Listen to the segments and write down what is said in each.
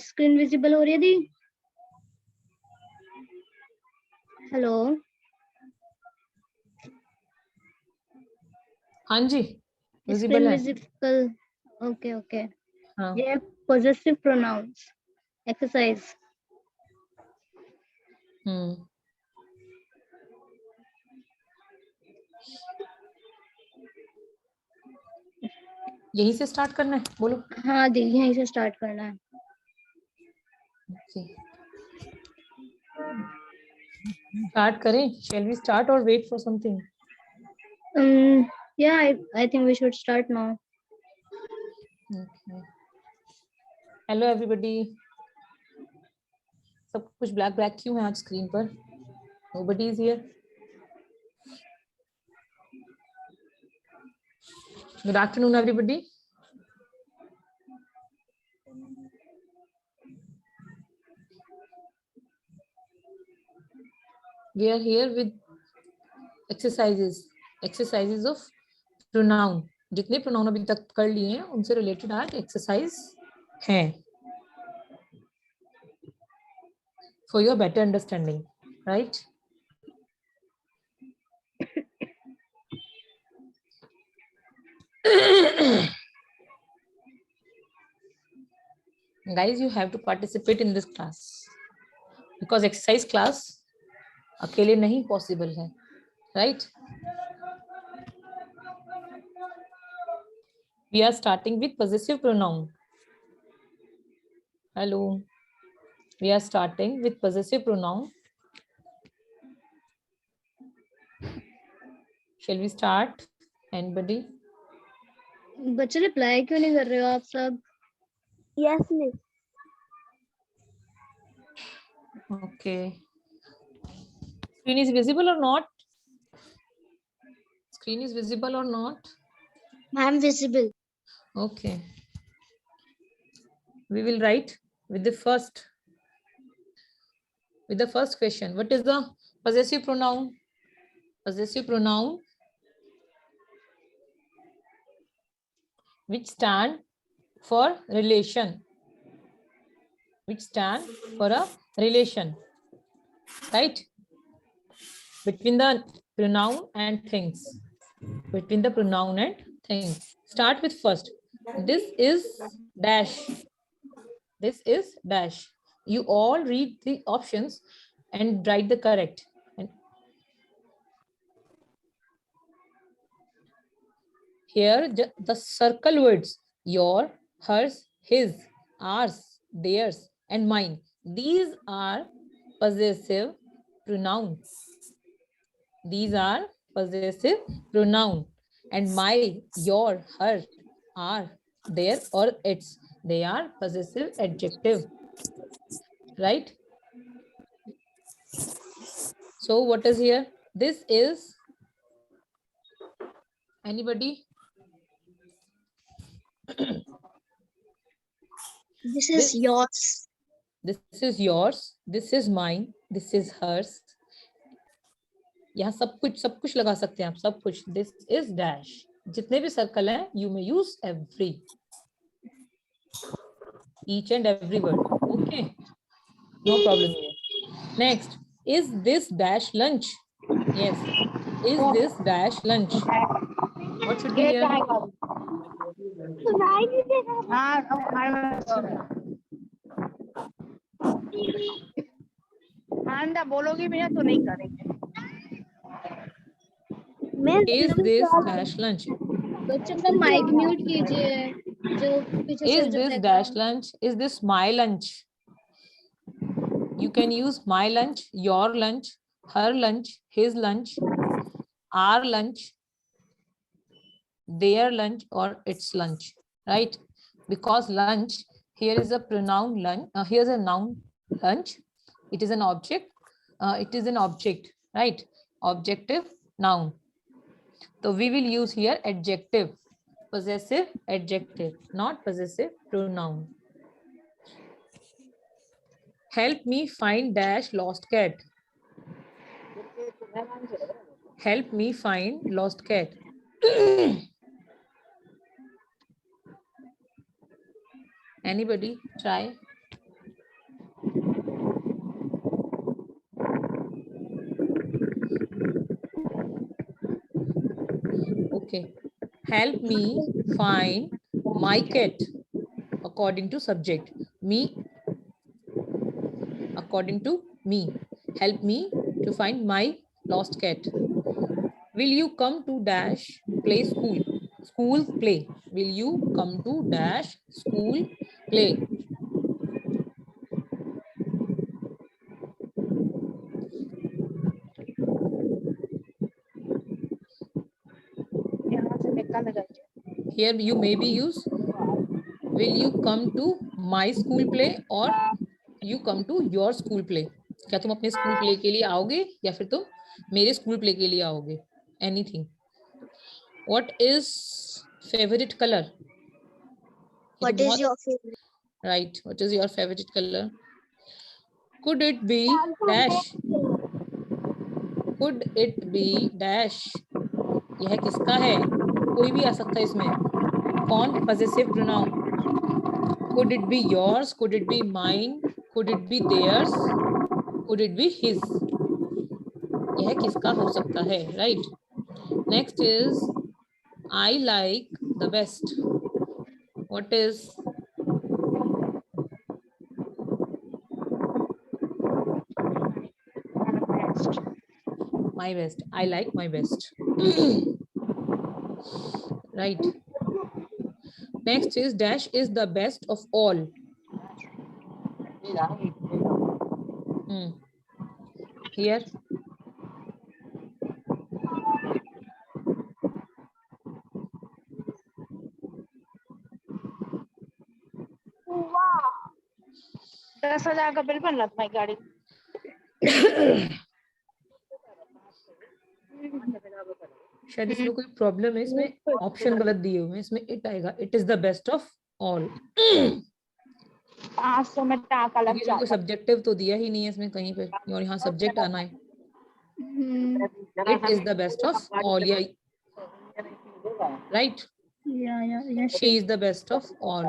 Screen visible हो रही है दी? हेलो, हाँ जी, स्क्रीन विजिबल है। विजिबल। Okay okay. हाँ, ये पोजेसिव प्रोनाउंस एक्सरसाइज। यहीं से स्टार्ट करना है, बोलो। हाँ दी, यहीं से स्टार्ट करना है। स्टार्ट करें? शैल वी स्टार्ट और wait for something? Yeah, I think we should start now. Okay. Hello everybody. सब कुछ ब्लैक ब्लैक क्यों है आज स्क्रीन पर? Nobody is here. Good afternoon everybody. We are here with exercises of pronoun. जितने pronoun अभी तक कर लिए हैं उनसे related आज exercise हैं for your better understanding, right? Guys, you have to participate in this class because exercise class अकेले नहीं possible है, right? We are starting with possessive pronoun. Hello. We are starting with possessive pronoun. Shall we start? Anybody? बच्चे reply क्यों नहीं कर रहे हो आप सब? Yes, miss. Okay. Screen is visible or not? Screen is visible or not? Ma'am, visible. Okay. We will write with the first question. What is the possessive pronoun? Possessive pronoun which stand for relation. Which stand for a relation, right? Between the pronoun and things. Between the pronoun and things. Start with first. This is dash. This is dash. You all read the options and write the correct. And here the circle words your, hers, his, ours, theirs, and mine. These are possessive pronouns. These are possessive pronoun. And my, your, her, our, their, or its, they are possessive adjective, right? So what is here? This is, anybody? This is yours. This is yours. This is mine. This is hers. यहाँ सब कुछ लगा सकते हैं आप, सब कुछ. This is dash. जितने भी सर्कल हैं, you may use every, each and every word. Okay, no problem here. Next, is this dash lunch? Yes. Is this dash lunch? What should be here? बोलोगी भैया तो नहीं करेंगे. Is this dash lunch? बच्चों का mic mute कीजिए. जो पीछे से Is this dash lunch? Is this my lunch? You can use my lunch, your lunch, her lunch, his lunch, our lunch, their lunch, or its lunch, right? Because lunch, here is a pronoun lunch, here's a noun lunch. It is an object, right? Objective noun. तो we will use here adjective, possessive adjective, not possessive pronoun. Help me find dash lost cat. Help me find lost cat. Anybody try? Okay. Help me find my cat. According to subject. Me. According to me. Help me to find my lost cat. Will you come to dash play school? School play. Will you come to dash school play? यहाँ से निकल गए। Here you maybe use will you come to my school play or you come to your school play. क्या तुम अपने school play के लिए आओगे या फिर तुम मेरे स्कूल प्ले के लिए आओगे? Anything. What is favorite color? What is your favorite? Right. What is your favorite color? Could it be dash? Could it be dash? यह किसका है? कोई भी आ सकता है इसमें. कौन? Possessive pronoun. Could it be yours? Could it be mine? Could it be theirs? Could it be his? यह किसका हो सकता है? Right. Next is I like the best. What is? My best. I like my best. Right. Next is dash is the best of all. Here. वाह 10,000 का bill बन रहा तुम्हारी गाड़ी। शायद इसमें कोई प्रॉब्लम है, इसमें ऑप्शन गलत दिए हुए हैं, इसमें इट आएगा, it is the best of all. 500 में टाका लग कोई जाता। सब्जेक्टिव तो दिया ही नहीं है इसमें कहीं पे, और यहाँ सब्जेक्ट आना है। It is the best of all, या right, she is the best of all,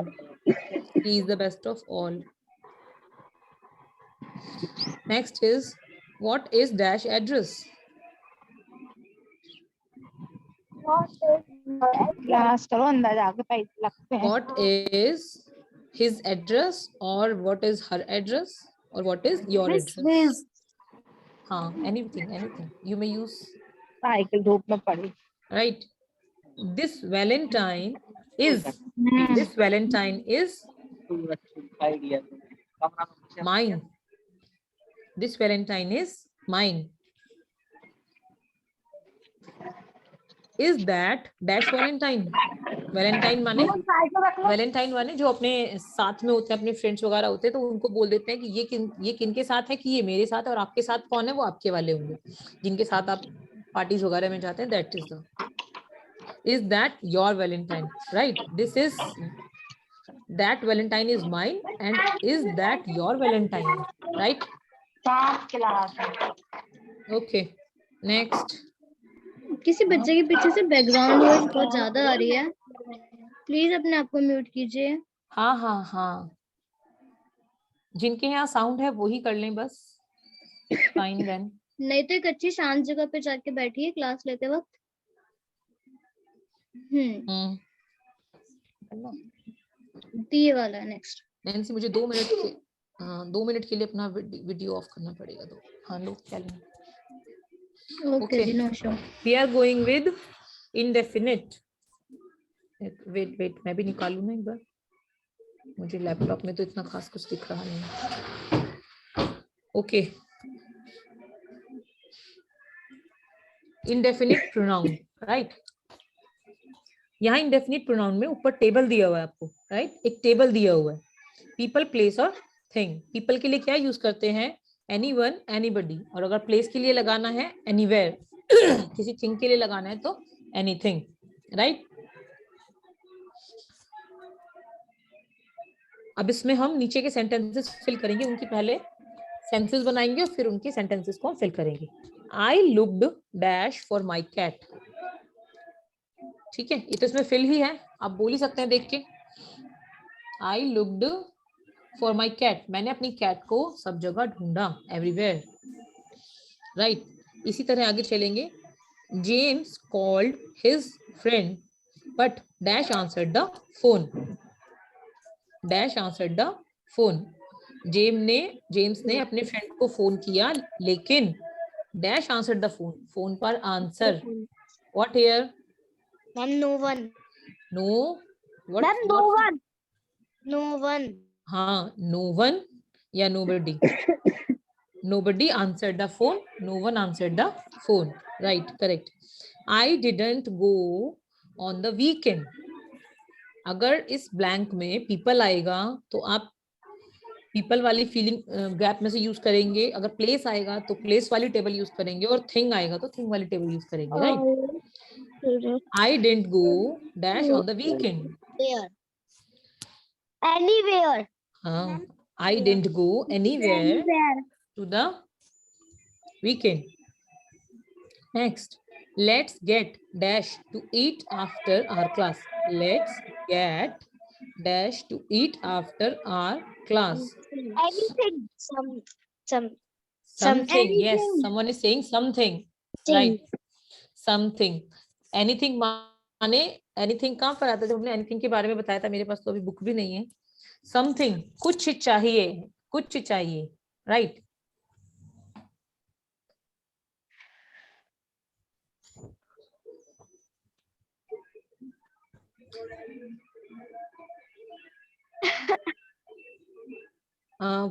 he is the best of all. Next is what is dash address. Class करो अंदर जाके पैसे लगते हैं। What is his address or what is her address or what is your address? हाँ, anything you may use. Cycle धूप में पड़ी। Right. This Valentine is mine. This Valentine is mine. Is that dash Valentine? Valentine माने जो अपने साथ में होते हैं, अपने फ्रेंड्स वगैरह होते हैं, तो उनको बोल देते हैं कि ये किन के साथ है, कि ये मेरे साथ है, और आपके साथ कौन है, वो आपके वाले होंगे जिनके साथ आप पार्टीज वगैरह में जाते हैं। That is that your Valentine, right. This is that Valentine is mine and is that your Valentine, right. Okay, next. किसी बच्चे के पीछे से बैकग्राउंड वॉइस बहुत ज्यादा आ रही है, प्लीज अपने आप को म्यूट कीजिए। हाँ, जिनके यहाँ साउंड है वो ही कर लें बस। Fine then. नहीं तो एक अच्छी शांत जगह पे जाके बैठिए क्लास लेते वक्त। ये वाला है नेक्स्ट। नैन्सी, मुझे 2 मिनट के लिए अपना वीडियो ऑफ करना पड़ेगा। हाँ, लो क्या लें। Okay, no sure. We are going with indefinite. Wait, मैं भी निकालूं ना एक बार, मुझे लैपटॉप में तो इतना खास कुछ दिख रहा नहीं। Okay, indefinite pronoun, right. यहाँ इंडेफिनिट प्रोनाउन में ऊपर टेबल दिया हुआ है आपको, राइट। एक टेबल दिया हुआ है, पीपल, प्लेस और थिंग। पीपल के लिए क्या यूज करते हैं? Anyone, anybody. और अगर प्लेस के लिए लगाना है एनीवेयर, किसी थिंग के लिए लगाना है तो anything, right? अब इसमें हम नीचे के सेंटेंसेस फिल करेंगे, उनकी पहले सेंटेंसेस बनाएंगे और फिर उनके सेंटेंसेस को हम फिल करेंगे. I looked dash for my cat. ठीक है, ये तो इसमें फिल ही है, आप बोल ही सकते हैं देख के. I looked for my cat. मैंने अपनी कैट को सब जगह ढूंढा, everywhere. राइट. इसी तरह आगे चलेंगे. James called his friend, but dash answered the phone. Dash answered the phone. James ने अपने फ्रेंड को फोन किया, लेकिन dash answered the phone. Phone पर answer. What here? Ma'am, no one. No. What? Ma'am, no one. No one. हाँ, no one या nobody. Nobody answered the phone. No one answered the phone. Right, correct. I didn't go on the weekend. अगर इस blank में people आएगा तो आप people वाली feeling gap में से यूज करेंगे. अगर प्लेस आएगा तो प्लेस वाली टेबल यूज करेंगे, और थिंग आएगा तो थिंग वाली टेबल यूज करेंगे. Right. I didn't go dash on the weekend. Where? Anywhere. हाँ, I didn't go anywhere to the weekend. Next, let's get dash to eat after our class. Let's get dash to eat after our class. Anything. Something. Yes, Anything. someone is saying something. Thing. Right. Something. Anything माने anything कहाँ पर आता है? जब हमने anything के बारे में बताया था, मेरे पास तो अभी बुक भी नहीं है. Something, कुछ चाहिए, कुछ चाहिए. Right.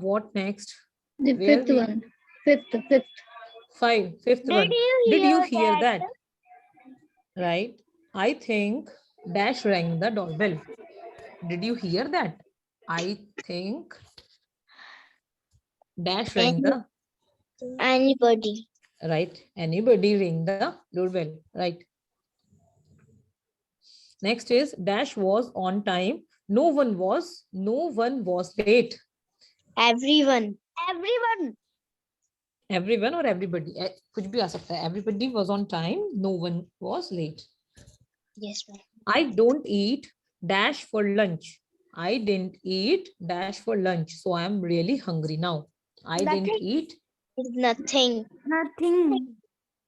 What next? The Where fifth we- one. Fifth. Fifth one. Did you hear that? Right. I think dash rang the doorbell. Did you hear that? I think dash rang the. Anybody. Right. Anybody ring the doorbell. Right. Next is dash was on time. No one was late. Everyone. Everyone or everybody. कुछ भी आ सकता है. Everybody was on time. No one was late. Yes, ma'am. I don't eat dash for lunch. I didn't eat dash for lunch. So I am really hungry now. I didn't Nothing. eat. Nothing.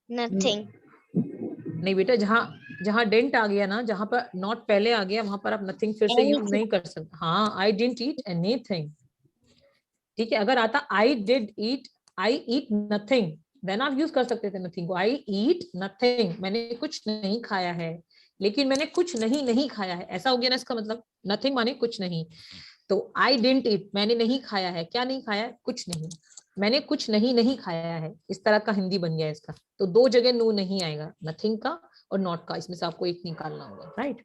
Nothing. नहीं बेटा, जहाँ dent आ गया ना, जहाँ पर not पहले आ गया, वहां पर आप नथिंग फिर से यूज नहीं कर सकते. हाँ, I didn't eat anything. ठीक है. अगर आता I did eat, I eat nothing, then आप यूज कर सकते थे नथिंग को. I eat nothing, मैंने कुछ नहीं खाया है. लेकिन मैंने कुछ नहीं खाया है, ऐसा हो गया ना इसका मतलब. नथिंग माने कुछ नहीं. तो I didn't eat, मैंने नहीं खाया है. क्या नहीं खाया? कुछ नहीं. मैंने कुछ नहीं खाया है. इस तरह का हिंदी बन गया इसका. तो दो जगह नो नहीं आएगा, नथिंग का और नॉट का. इसमें से आपको एक निकालना होगा. Right.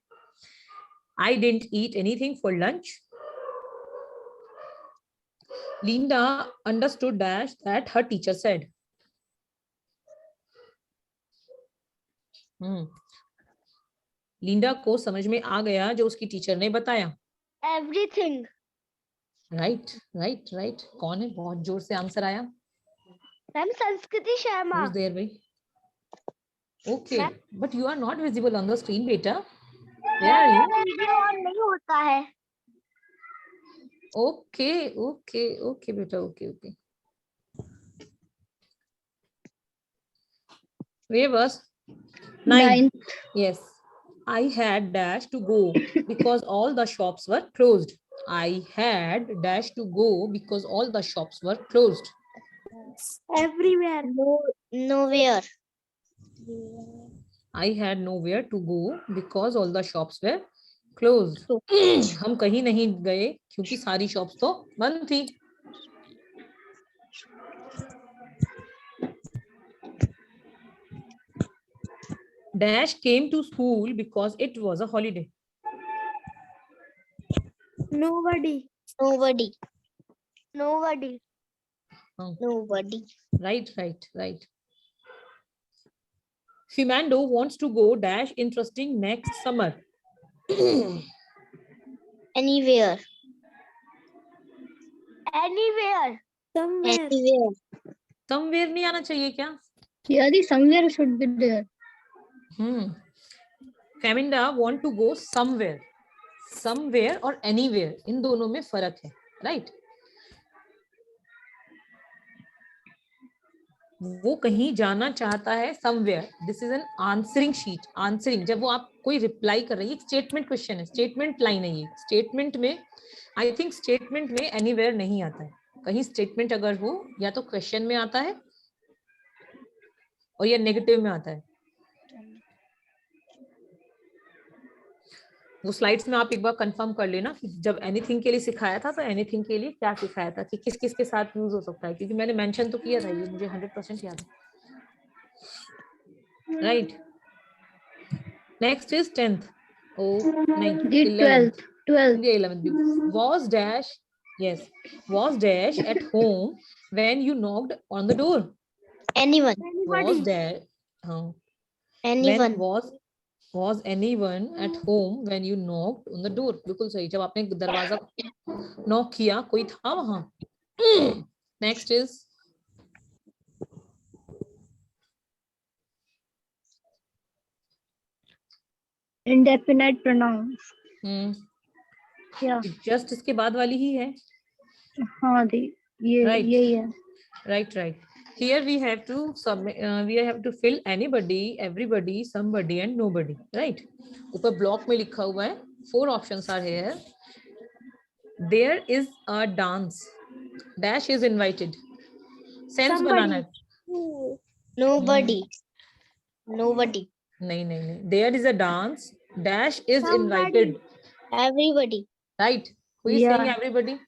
I didn't eat anything for lunch. Linda understood dash that her teacher said. Linda को समझ में आ गया जो उसकी टीचर ने बताया. Everything. राइट. कौन है? बहुत जोर से आंसर आया. Ma'am, Sanskriti Sharma. Who's there, भाई? Okay, but you are not visible on the screen, beta. Where are you? Video on नहीं होता है. Okay, beta. Okay. Where was? 9. Yes. I had dash to go because all the shops were closed. I had dash to go because all the shops were closed. Everywhere. Nowhere. I had nowhere to go because all the shops were closed. हम कहीं नहीं गए क्योंकि सारी shops तो बंद थी. Dash came to school because it was a holiday. Nobody. Oh. Nobody. Right. Fernando wants to go dash interesting next summer. Anywhere. Anywhere. Somewhere. Anywhere. Somewhere नहीं आना चाहिए क्या? Yeah, the somewhere should be there. Fernanda want to go somewhere. Somewhere और anywhere, इन दोनों में फर्क है, right? वो कहीं जाना चाहता है somewhere. This is an answering sheet. Answering, जब वो आप कोई रिप्लाई कर रही है, स्टेटमेंट क्वेश्चन है, स्टेटमेंट लाइन है ये. स्टेटमेंट में आई थिंक स्टेटमेंट में एनीवेयर नहीं आता है. कहीं स्टेटमेंट अगर हो या तो क्वेश्चन में आता है और या नेगेटिव में आता है. वो स्लाइड्स में आप एक बार कंफर्म कर लेना कि जब एनीथिंग के लिए सिखाया था तो एनीथिंग के लिए क्या सिखाया था, कि किस किस के साथ यूज हो सकता है, क्योंकि मैंने मेंशन तो किया था, ये मुझे 100% याद है. राइट. Next is 10th. ओ नहीं, 11th. 11th. Was dash, yes, was dash at home when you knocked on the door. Anyone. Was dash, Anyone. when was anyone at home when you knocked on the door. बिल्कुल सही. जब आपने दरवाजा knock किया, कोई था वहां. Next is Indefinite pronouns. Yeah. Just इसके बाद वाली ही है. हाँ दी, ये Right. यही है. Right. Here we have to submit, we have to fill anybody, everybody, somebody and nobody. Right. ऊपर ब्लॉक में लिखा हुआ है. 4 options are here. There is a dance. Dash is invited. Sense बनाना है. Nobody. Nobody. नहीं. There is a dance. Dash is invited. Everybody. Right. Who is Yeah. saying everybody?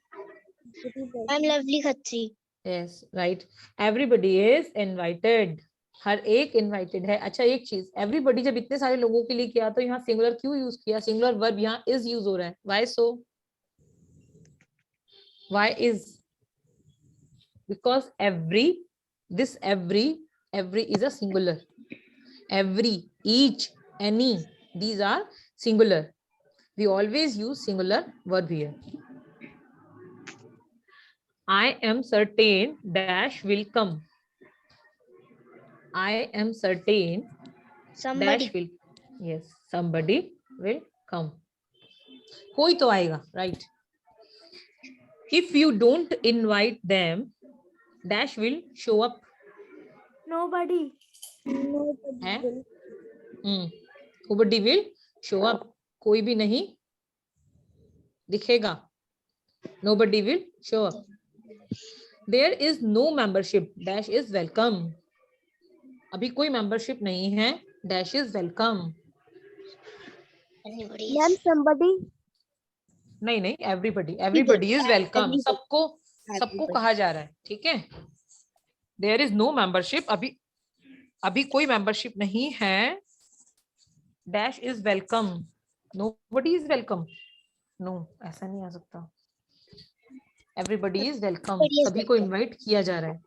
I'm Lovely Khatri. Yes, right. Everybody is invited. हर एक invited है. अच्छा, एक चीज, everybody जब इतने सारे लोगों के लिए किया तो यहाँ singular क्यों यूज किया? Singular verb यहाँ is यूज हो रहा है. Why so? Why is? Because this every is a singular. Every, each, any, these are singular. We always use singular verb here. I am certain dash will come. I am certain Somebody. dash will. Yes, somebody will come. कोई तो आएगा, right? If you don't invite them, dash will show up. Nobody. है? Nobody will show up. कोई भी नहीं दिखेगा. Nobody will show up. There is no membership. Dash is welcome. अभी कोई membership नहीं है. Dash is welcome. Anybody. Somebody. नहीं. Everybody is welcome. सबको कहा जा रहा है. ठीक है. There is no membership. अभी कोई membership नहीं है. Dash is welcome. Nobody is welcome. No, ऐसा नहीं आ सकता. Everybody is welcome. सभी को invite किया जा रहा है.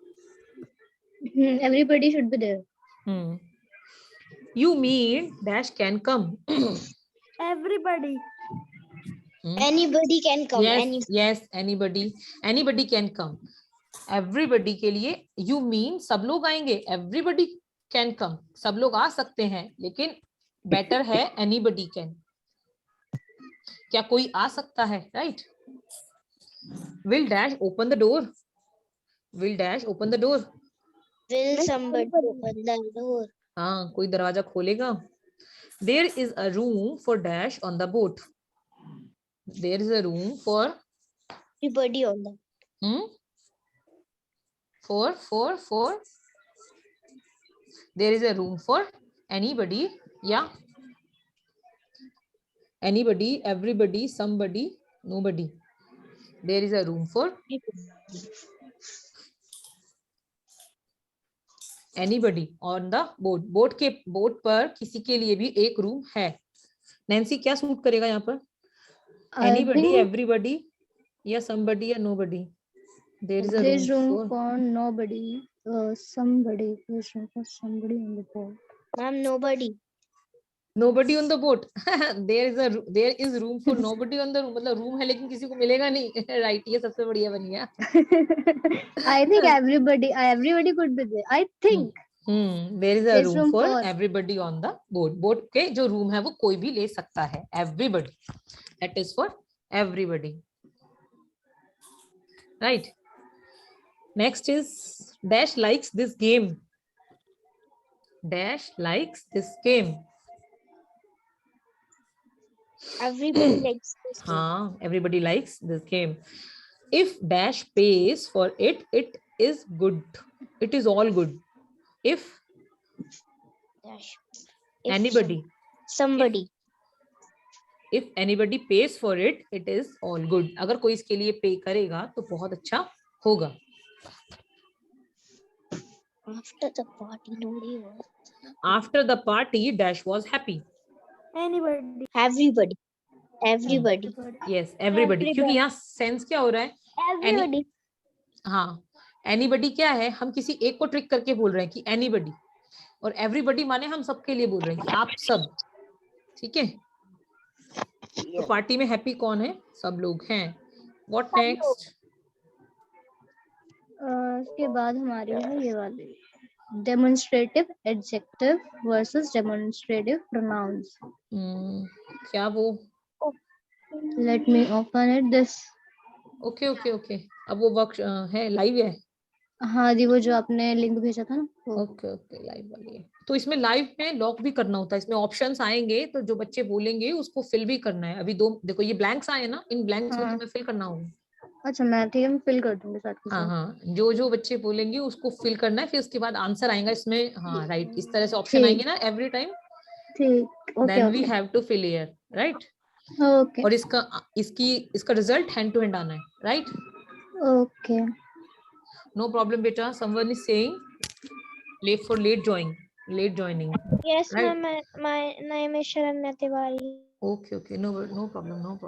Everybody should be there. You mean dash can come. Everybody. Anybody can come. Yes, anybody can come. Everybody के लिए you mean सब लोग आएंगे. Everybody can come. सब लोग आ सकते हैं, लेकिन better है anybody can. क्या कोई आ सकता है, right? Will dash open the door? Will dash open the door? Will somebody open the door? हाँ, कोई दरवाजा खोलेगा. There is a room for dash on the boat. There is a room for Everybody on the. For there is a room for anybody. Yeah. Anybody, everybody, somebody, nobody. There is a room for anybody on the boat. Boat पर किसी के लिए भी एक room है. Nancy क्या suit करेगा यहाँ पर? Anybody, everybody, या somebody या nobody. There is a There's room room for nobody. Somebody. There's room for somebody on the boat. Ma'am, nobody. Nobody on the boat. there is room for nobody on the room. मतलब room है लेकिन किसी को मिलेगा नहीं. Right, ये सबसे बढ़िया बन गया. I think everybody could be there. I think there is a there's room for for everybody on the boat. Boat के जो room है वो कोई भी ले सकता है. Everybody. That is for everybody. Right. Next is Dash likes this game. Dash likes this game. Everybody likes this game. हाँ, everybody likes this game. If Dash pays for it, it is good. It is all good. If Dash. If anybody, somebody. if anybody pays for it, it is all good. अगर कोई इसके लिए पे करेगा तो बहुत अच्छा होगा. After the party, nobody was. After the party, Dash was happy. Anybody. Everybody. Everybody. Yes, everybody. क्योंकि यहाँ सेंस क्या हो रहा है? Everybody. हाँ, anybody क्या है? हम किसी एक को ट्रिक करके बोल रहे हैं कि anybody, और everybody माने हम सबके लिए बोल रहे हैं कि आप सब. ठीक है? तो पार्टी में हैप्पी कौन है? सब लोग हैं. What next? उसके बाद हमारी है ये वाली demonstrative adjective versus demonstrative pronouns. क्या वो? Let me open it. This. Okay. अब वो वर्क है, लाइव है. हाँ जी, वो जो आपने लिंक भेजा था ना. ओके, लाइव वाली है. तो इसमें लाइव में लॉक भी करना होता है. इसमें ऑप्शंस आएंगे तो जो बच्चे बोलेंगे उसको फिल भी करना है. अभी दो देखो ये ब्लैंक्स आए ना, इन ब्लैंक्स में तुम्हें फिल करना होगा. अच्छा, मैं ठीक है, फिल कर दूंगी साथ में. हाँ, जो बच्चे बोलेंगे उसको फिल करना है. फिर उसके बाद आंसर आएगा इसमें. हाँ, राइट, इस तरह से ऑप्शन आएंगे ना एवरी टाइम. ठीक. Then we have to fill here. Right. Okay. और इसका रिजल्ट हैंड टू हैंड आना है. राइट. ओके. नो प्रॉब्लम बेटा. Someone is saying late joining. Yes, right? ma'am. My name is Sharanya Tiwari. Okay. No problem.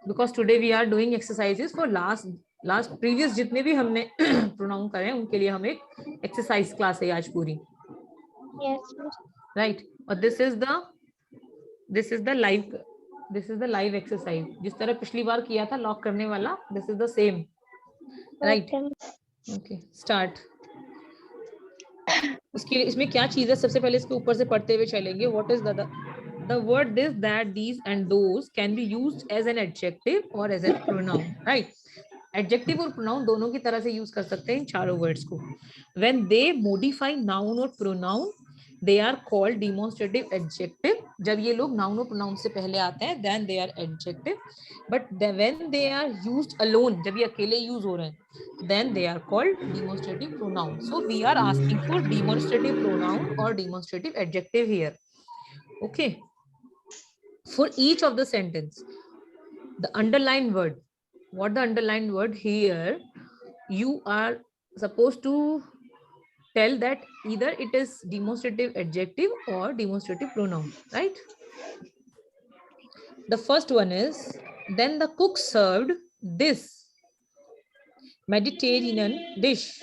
Because today we are doing exercises for last previous जितने भी हमने pronoun करे हैं उनके लिए हम एक exercise class है आज पूरी. Yes. Right. और this is the live exercise. जिस तरह पिछली बार किया था लॉक करने वाला, this is the same. Right. Okay. Start. इसमें क्या चीज है? सबसे पहले इसके ऊपर से पढ़ते हुए चलेंगे. What is the word this, that, these and those can be used as an adjective or as a pronoun. Right. Adjective और pronoun दोनों की तरह से यूज कर सकते हैं इन चारों वर्ड्स को. When they modify noun or pronoun, they are called demonstrative adjective. जब ये लोग noun और pronoun से पहले आते हैं, then they are adjective. But when they are used alone, जब ये अकेले यूज हो रहे हैं, then they are called demonstrative pronoun. So we are asking for demonstrative pronoun or demonstrative adjective here. Okay. For each of the sentence, the underlined word. What the underlined word here? You are supposed to tell that either it is demonstrative adjective or demonstrative pronoun, right? The first one is, then the cook served this Mediterranean dish.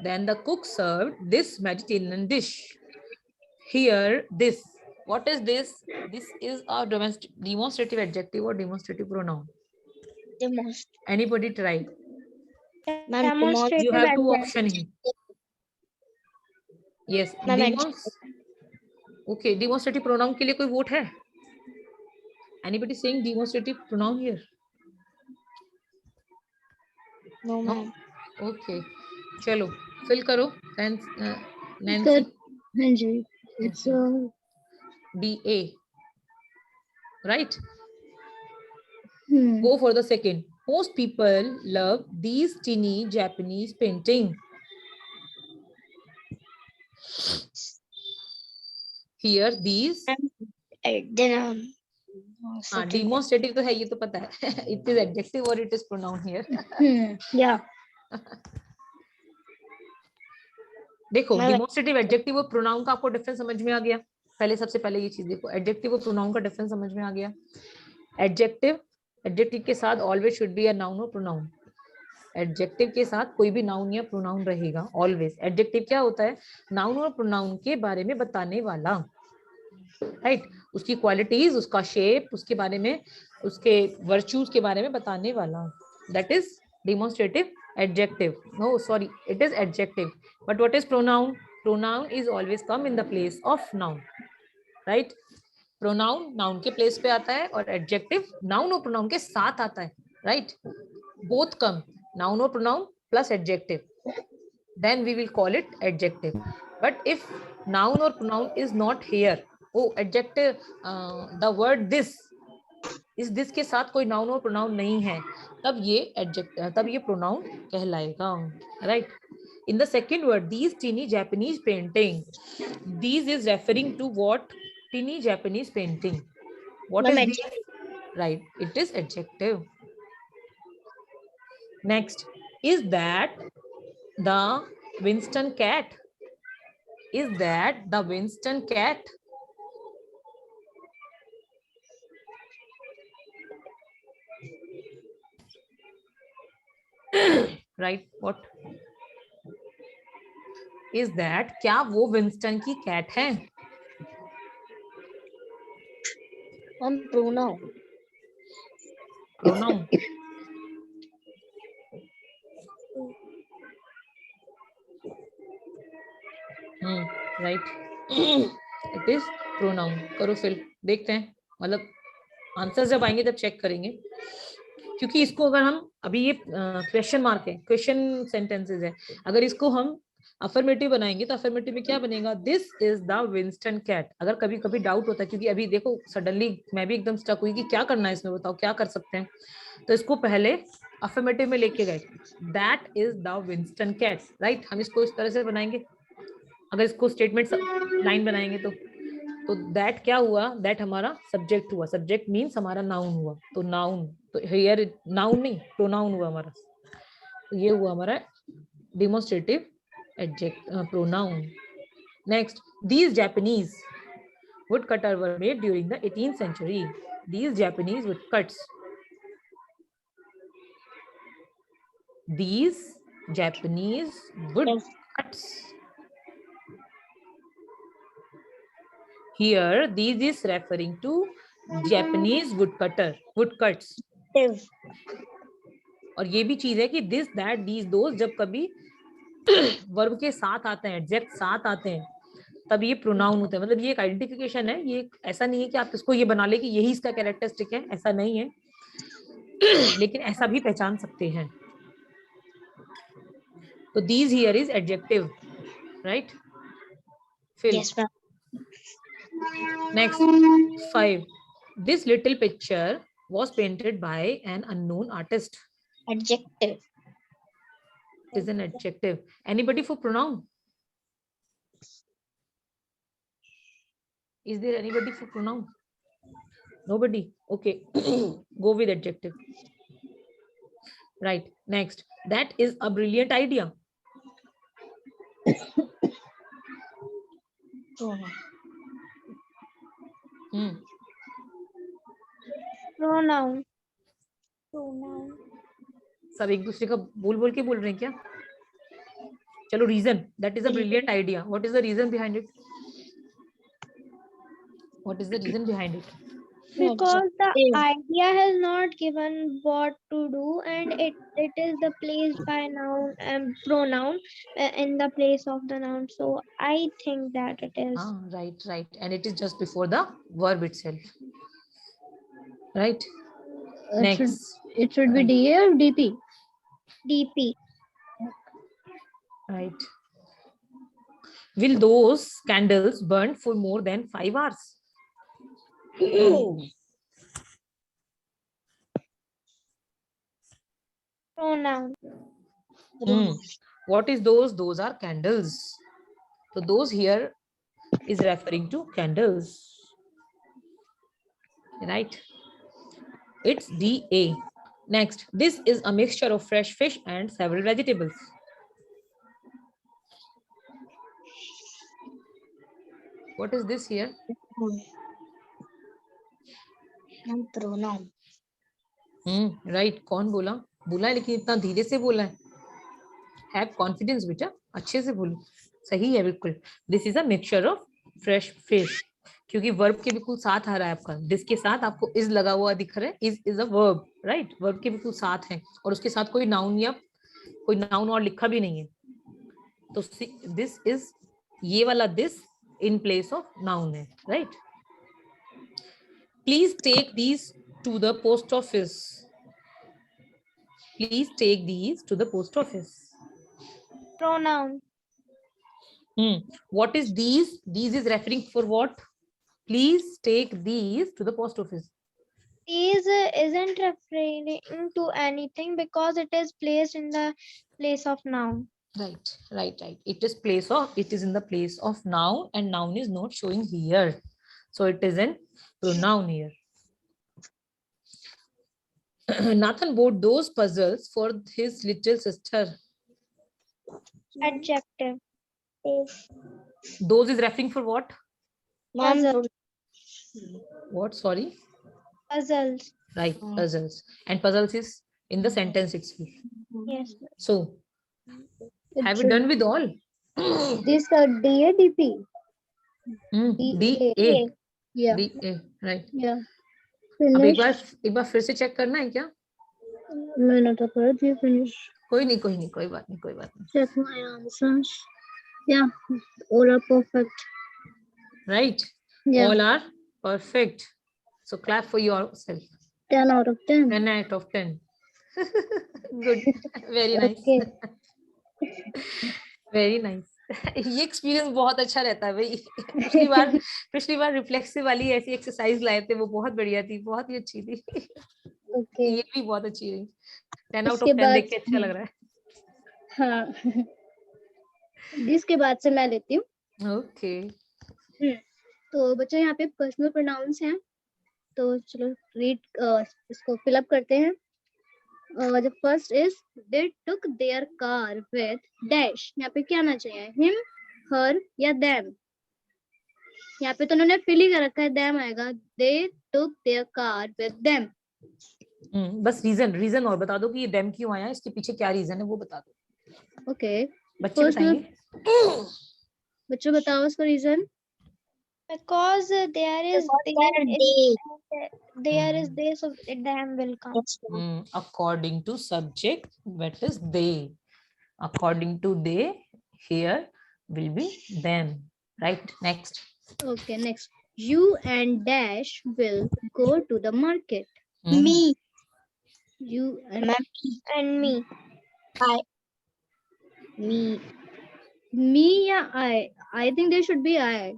Then the cook served this Mediterranean dish. Here, this. What is this? This is a demonstrative adjective or demonstrative pronoun. Anybody try? You have two options. Yes. Okay. Demonstrative pronoun के लिए कोई vote है? Anybody saying demonstrative pronoun here? No, ma'am. Okay. चलो fill करो. Nancy. हाँ जी. It's DA. Right? Go for the second. Most people love these teeny Japanese painting. Here, these. Demonstrative तो है, ये तो पता है. It is adjective or it is pronoun here. Yeah. देखो, demonstrative adjective और pronoun का आपको डिफरेंस समझ में आ गया. सबसे पहले ये चीज देखो, adjective और pronoun का डिफरेंस समझ में आ गया. Adjective के साथ always should be a noun or pronoun. Adjective के साथ कोई भी नाउन या प्रोनाउन रहेगा ऑलवेज। एडजेक्टिव क्या होता है? नाउन और प्रोनाउन के बारे में बताने वाला, राइट? उसकी क्वालिटीज, उसका शेप, उसके बारे में, उसके वर्च्यूज के बारे में बताने वाला, that is demonstrative adjective. No sorry, it is adjective. But what is pronoun? Pronoun is always come in the place of noun, right? Pronoun noun के प्लेस पे आता है और एडजेक्टिव नाउन और प्रोनाउन के साथ आता है, राइट? बोथ कम, नाउन और pronoun plus adjective, then we will call it adjective. But if noun or pronoun is not here, oh adjective, the word this, इस this के साथ कोई noun और pronoun नहीं है, तब ये adjective, तब ये pronoun कहलाएगा, right? In the second word, these teeny Japanese painting, these is referring to what? Teeny Japanese painting. What is this? Right, it is adjective. Next, is that the Winston cat? Is that the Winston cat? Right, what? Is that, क्या वो Winston की cat है? Pronoun. Pronoun. Right. It is pronoun. करो fill, देखते हैं, मतलब answer जब आएंगे तब चेक करेंगे, क्योंकि इसको अगर हम अभी ये क्वेश्चन मार्क है, क्वेश्चन सेंटेंसेस है, अगर इसको हम अफर्मेटिव बनाएंगे तो अफर्मेटिव में क्या बनेगा? This is the Winston cat. अगर कभी कभी डाउट होता है, क्योंकि अभी देखो सडनली मैं भी एकदम स्टक हुई कि क्या करना है इसमें, बताओ क्या कर सकते हैं, तो इसको पहले अफर्मेटिव में लेके गए, that is the Winston cat, right? हम इसको इस तरह से बनाएंगे, अगर इसको स्टेटमेंट लाइन बनाएंगे तो दैट क्या हुआ? दैट हमारा सब्जेक्ट हुआ, सब्जेक्ट मीन्स हमारा नाउन हुआ, तो नाउन, तो हियर नाउन नहीं प्रोनाउन हुआ हमारा, तो ये हुआ हमारा demonstrative pronoun. Next, these Japanese woodcutter were made during the 18th century. These Japanese woodcuts. These Japanese woodcuts. Here, these is referring to Japanese woodcuts. और ये भी चीज है कि this, that, these, those जब कभी वर्ब के साथ आते हैं, एडजेक्ट साथ आते हैं, तब ये प्रोनाउन होता है। मतलब ये एक आइडेंटिफिकेशन है, ये ऐसा नहीं है कि आप इसको ये बना ले कि यही इसका कैरेक्टरिस्टिक है, ऐसा नहीं है, लेकिन ऐसा भी पहचान सकते हैं। तो these here is adjective, right? Phil. Yes, ma'am. Next, 5. This little picture was painted by an unknown artist. Adjective. Is an adjective. Anybody for pronoun? Is there anybody for pronoun? Nobody. Okay. Go with adjective. Right. Next. That is a brilliant idea. Pronoun. सब एक दूसरे का बोल के बोल रहे हैं क्या? चलो, reason. That is a brilliant idea. What is the reason behind it? What is the reason behind it? Because the idea has not given what to do, and it is the placed by noun and pronoun in the place of the noun. So I think that it is. Right. And it is just before the verb itself. Right. Next. It should be DA or DP? DP. Right. Will those candles burn for more than 5 hours? Pronoun. What is those? Those are candles. So those here is referring to candles. Right. It's DA. Next, this is a mixture of fresh fish and several vegetables. What is this here? Pronoun. Right. कौन बोला? बोला है लेकिन इतना धीरे से बोला है। हैव कॉन्फिडेंस बेटा, अच्छे से बोलो। सही है बिल्कुल। This is a mixture of fresh fish, क्योंकि वर्ब के बिल्कुल साथ आ रहा है आपका। दिस के साथ आपको इज लगा हुआ दिख रहा है, is a verb, right. Verb के बिल्कुल साथ है और उसके साथ कोई नाउन या कोई नाउन और लिखा भी नहीं है। तो दिस इज, ये वाला this in place of noun है, right. Please take these to the post office. Please take these to the post office. Pronoun. What is these? These is referring for what? Please take these to the post office. These isn't referring to anything because it is placed in the place of noun. Right. It is in the place of noun, and noun is not showing here. So it is in pronoun here. Nathan bought those puzzles for his little sister. Adjective. Those is referring for what? Puzzle. What? Sorry. Puzzles. Right. Puzzles. And puzzles is in the sentence itself. Yes. So It have you should done with all? this DADP. DA. Yeah. DA. Right. Yeah. अब Finish. एक बार फिर से check करना है क्या? मैंने तो कर दिया finish. कोई नहीं, कोई बात नहीं. Check my answers. Yeah. All are perfect. Right. Yeah. All are perfect. So clap for yourself. 10 out of 10. 10 out of 10. Good. Very nice. Okay. Very nice. ये एक्सपीरियंस बहुत अच्छा रहता है भाई। पिछली बार रिफ्लेक्सिव वाली ऐसी एक्सरसाइज लाए थे, वो बहुत बढ़िया थी, बहुत ही अच्छी थी। Okay. ये भी बहुत अच्छी है। 10 out इसके of 10 बाद- देख के अच्छा लग रहा है। हाँ। इसके बाद से मैं लेती हूँ। ओके। तो बच्चों यहाँ पे पर्सनल प्रोनाउंस हैं, तो चलो रीड इसको फिलअप करते हैं। The first is they took their car with dash। यहाँ पे क्या आना चाहिए? him, her या them। यहाँ पे तो उन्होंने फिल ही कर रखा है, them आएगा। They took their car with them। बस रीजन और बता दो कि ये them क्यों आया, इसके पीछे क्या रीजन है वो बता दो। Okay। बच्चे Personal- बताएंगे। बच्चों बताओ उसका reason. Because there is they, so them will come. According to subject, that is they. According to they, here will be them. Right. Next. Okay, next. You and dash will go to the market। Me You and and me. me या I think there should be I।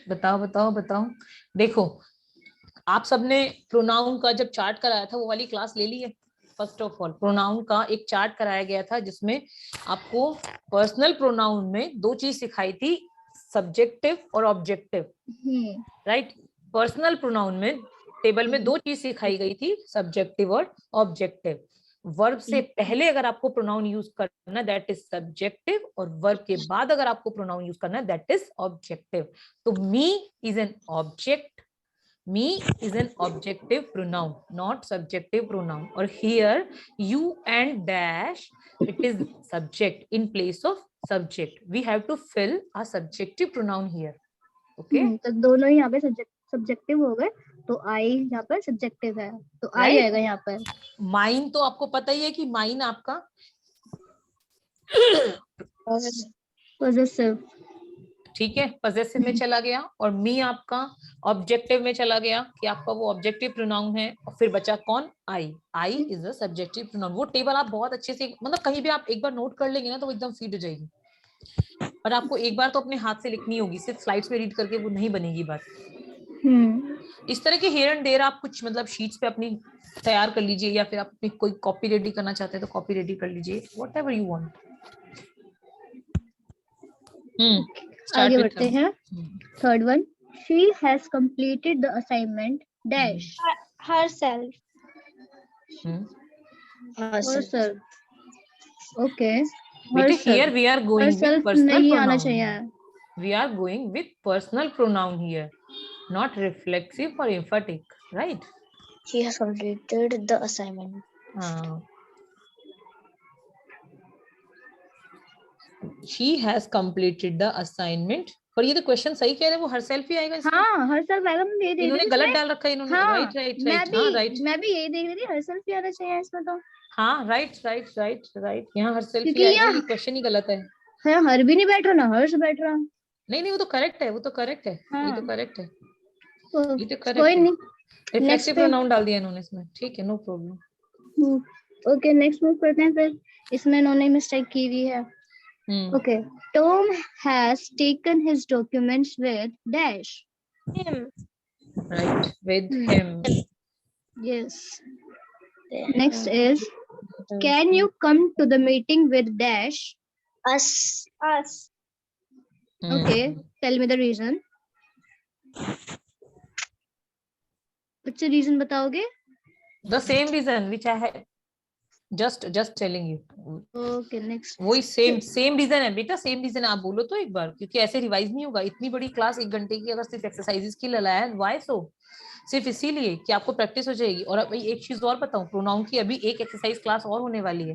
बताओ। देखो, आप सबने pronoun का जब chart कराया था वो वाली क्लास ले ली है। फर्स्ट ऑफ ऑल प्रोनाउन का एक चार्ट कराया गया था जिसमें आपको पर्सनल प्रोनाउन में दो चीज सिखाई थी, सब्जेक्टिव और ऑब्जेक्टिव। राइट। पर्सनल प्रोनाउन में टेबल में दो चीज सिखाई गई थी, सब्जेक्टिव और ऑब्जेक्टिव। वर्ब से पहले अगर आपको प्रोनाउन यूज करना है दैट इज सब्जेक्टिव, और वर्ब के बाद अगर आपको प्रोनाउन यूज करना है दैट इज ऑब्जेक्टिव। तो me is an object, me is an objective pronoun, not subjective pronoun. Or here you and dash, it is subject in place of subject. We have to fill a subjective pronoun here. Okay. तो दोनों ही यहाँ पे subjective हो गए, तो आई यहाँ पर subjective है, तो आई Right. आएगा यहाँ पर। माइन तो आपको पता ही है कि माइन आपका पॉजेसिव। ठीक है, पॉजेसिव में चला गया, और मी आपका ऑब्जेक्टिव में चला गया कि आपका वो ऑब्जेक्टिव प्रोनाउन है। और फिर बचा कौन? I is a subjective pronoun. वो टेबल आप बहुत अच्छे से, मतलब कहीं भी आप एक बार नोट कर लेंगे ना तो वो एकदम फीड हो जाएगी, पर आपको एक बार तो अपने हाथ से लिखनी होगी, सिर्फ स्लाइड्स में रीड करके वो नहीं बनेगी बात। इस तरह के हियर एंड देयर आप कुछ मतलब शीट्स पे अपनी तैयार कर लीजिए, या फिर आप अपनी कोई कॉपी रेडी करना चाहते हैं तो कॉपी रेडी कर लीजिए, व्हाटएवर यू वांट। आगे बढ़ते हैं। Third one, she has completed the assignment dash Herself. herself। Okay, बेटे here we are going with herself personal नहीं आना प्रोनाउन। चाहिए। We are going with personal pronoun here, not reflexive or emphatic, right? She has completed the assignment. she has completed the assignment. पर ये तो question सही कह रहे हैं, वो herself ही आएगा इसमें। हाँ herself आएगा, मैं ये देख इन्होंने रही गलत थी डाल रखा है इन्होंने। हाँ राइट राइट राइट, हाँ राइट, मैं भी यही देख रही थी, herself ही आना चाहिए इसमें तो। हाँ राइट राइट राइट राइट, यहाँ herself ही क्योंकि आएगा, यहाँ ये क्वेश्चन ही गलत है। हर भी नहीं बैठ रहा ना हर्ष बैठ रहा। नहीं नहीं, वो तो करेक्ट है, वो तो करेक्ट है, ये हाँ तो करेक्ट है, तो ये तो कोई करेक्ट है। नहीं, रिफ्लेक्सिव पे। प्रोनाउन डाल दिया इन्होंने इसमें, ठीक है, no problem. Okay next move करते हैं फिर, इसमें इन्होंने मिस्टेक की हुई है। Okay, Tom has taken his documents with dash. Him. Right, with him. Yes, next is can you come to the meeting with dash. Us. Okay, tell me the reason. बच्चे reason बताओगे? The same reason which I had just telling you. Okay next, वही same reason है बेटा, same reason है। आप बोलो तो एक बार, क्योंकि ऐसे रिवाइज नहीं होगा। इतनी बड़ी क्लास 1 घंटे की अगर सिर्फ एक्सरसाइजेस की लाया है, व्हाई सो? सिर्फ इसीलिए कि आपको प्रैक्टिस हो जाएगी। और अभी एक चीज और बताऊं, प्रोनाउन की अभी एक एक्सरसाइज क्लास और होने वाली है,